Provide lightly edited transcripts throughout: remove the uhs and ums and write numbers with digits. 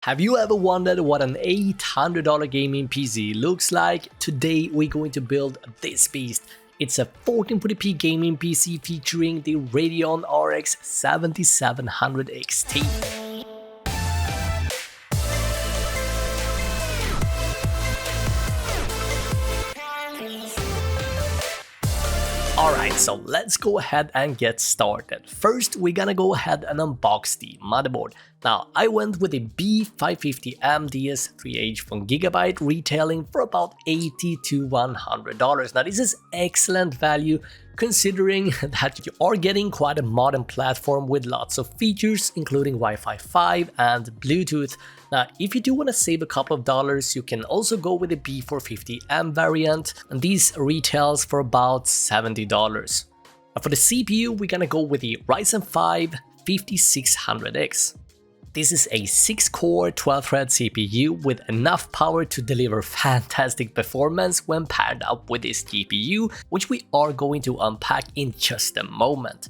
Have you ever wondered what an $800 gaming PC looks like? Today we're going to build this beast. It's a 1440p gaming PC featuring the Radeon RX 7700 XT. Alright, so let's go ahead and get started. First, we're gonna go ahead and unbox the motherboard. Now, I went with a B550M DS3H from Gigabyte, retailing for about $80 to $100. Now, this is excellent value considering that you are getting quite a modern platform with lots of features, including Wi-Fi 5 and Bluetooth. Now, if you do want to save a couple of dollars, you can also go with the B450M variant, and these retails for about $70. Now, for the CPU, we're gonna go with the Ryzen 5 5600X. This is a 6-core 12-thread CPU with enough power to deliver fantastic performance when paired up with this GPU, which we are going to unpack in just a moment.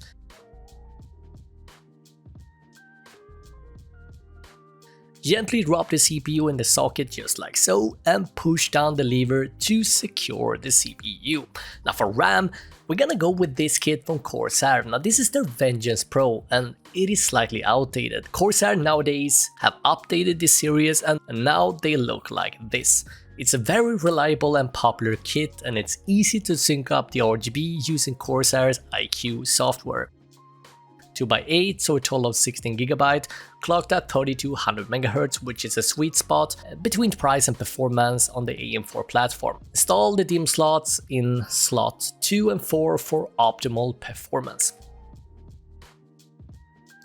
Gently drop the CPU in the socket just like so and push down the lever to secure the CPU. Now for RAM, we're gonna go with this kit from Corsair. Now this is their Vengeance Pro and it is slightly outdated. Corsair nowadays have updated this series and now they look like this. It's a very reliable and popular kit and it's easy to sync up the RGB using Corsair's IQ software. 2x8, so a total of 16GB, clocked at 3200 MHz, which is a sweet spot between price and performance on the AM4 platform. Install the DIMM slots in slot 2 and 4 for optimal performance.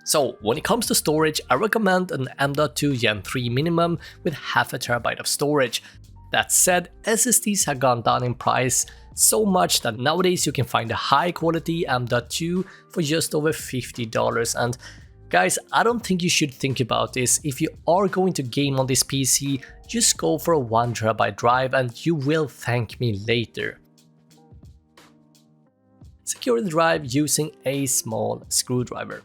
So when it comes to storage, I recommend an M.2 Gen 3 minimum with half a terabyte of storage. That said, SSDs have gone down in price so much that nowadays you can find a high quality M.2 for just over $50. And guys, I don't think you should think about this. If you are going to game on this PC, just go for a 1TB drive and you will thank me later. Secure the drive using a small screwdriver.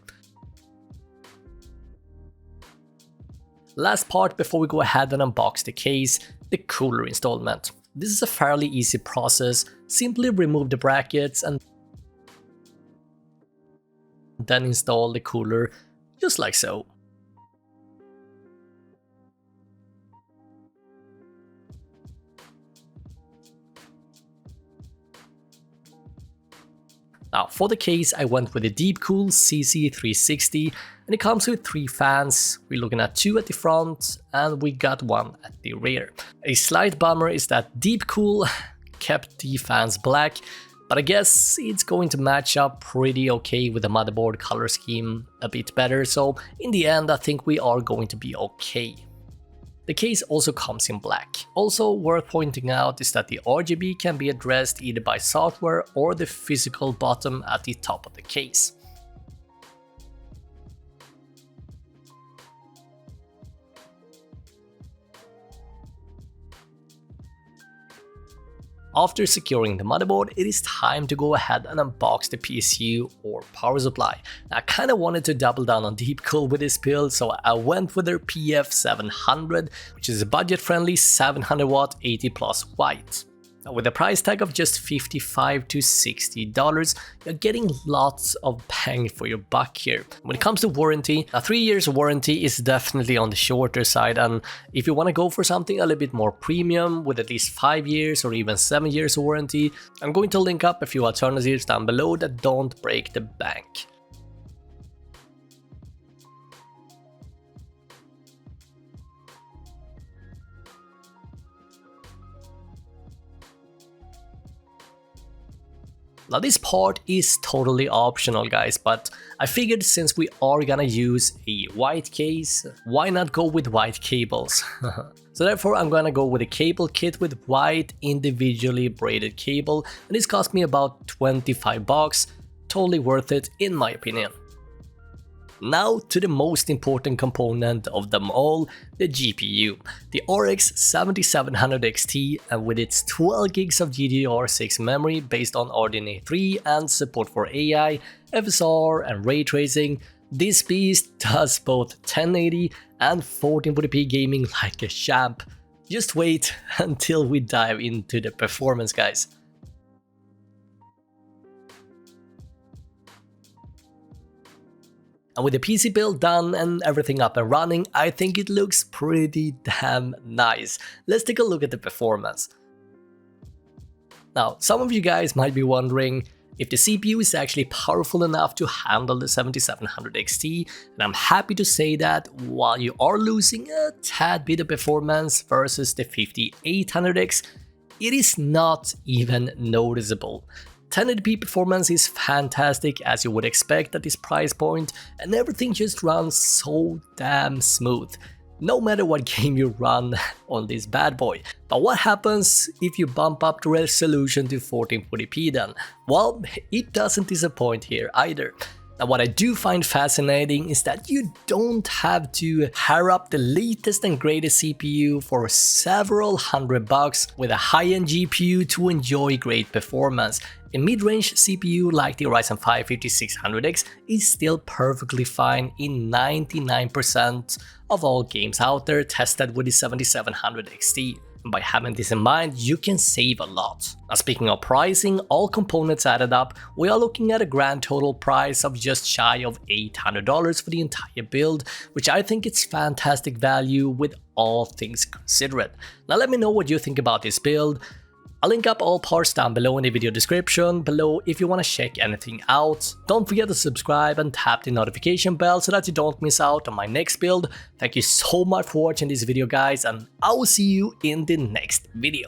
Last part before we go ahead and unbox the case, the cooler installment. This is a fairly easy process. Simply remove the brackets and then install the cooler just like so. Now for the case, I went with the Deepcool CC360 and it comes with 3 fans. We're looking at 2 at the front and we got 1 at the rear. A slight bummer is that Deepcool kept the fans black, but I guess it's going to match up pretty okay with the motherboard color scheme a bit better, so in the end I think we are going to be okay. The case also comes in black. Also worth pointing out is that the RGB can be addressed either by software or the physical button at the top of the case. After securing the motherboard, it is time to go ahead and unbox the PSU or power supply. I kinda wanted to double down on Deepcool with this build, so I went with their PF700, which is a budget-friendly 700W 80+ white. Now, with a price tag of just $55 to $60, you're getting lots of bang for your buck here. When it comes to warranty, a 3 years warranty is definitely on the shorter side, and if you want to go for something a little bit more premium with at least 5 years or even 7 years warranty, I'm going to link up a few alternatives down below that don't break the bank. Now this part is totally optional guys, but I figured since we are gonna use a white case, why not go with white cables? So therefore I'm gonna go with a cable kit with white individually braided cable, and this cost me about 25 bucks, totally worth it in my opinion. Now to the most important component of them all, the GPU. The RX 7700 XT, and with its 12 gigs of GDDR6 memory based on RDNA 3 and support for AI, FSR and ray tracing, This beast does both 1080 and 1440p gaming like a champ. Just wait until we dive into the performance, guys. And with the PC build done and everything up and running, I think it looks pretty damn nice. Let's take a look at the performance. Now, some of you guys might be wondering if the CPU is actually powerful enough to handle the 7700 XT, and I'm happy to say that while you are losing a tad bit of performance versus the 5800X, it is not even noticeable. 1080p performance is fantastic as you would expect at this price point, and everything just runs so damn smooth, no matter what game you run on this bad boy. But what happens if you bump up the resolution to 1440p then? Well, it doesn't disappoint here either. Now, what I do find fascinating is that you don't have to hire up the latest and greatest CPU for several $100 with a high-end GPU to enjoy great performance. A mid-range CPU like the Ryzen 5 5600X is still perfectly fine in 99% of all games out there tested with the 7700 XT. By having this in mind, you can save a lot. Now, speaking of pricing, all components added up, we are looking at a grand total price of just shy of $800 for the entire build, which I think is fantastic value with all things considered. Now let me know what you think about this build. I'll link up all parts down below in the video description below if you want to check anything out. Don't forget to subscribe and tap the notification bell so that you don't miss out on my next build. Thank you so much for watching this video, guys, and I will see you in the next video.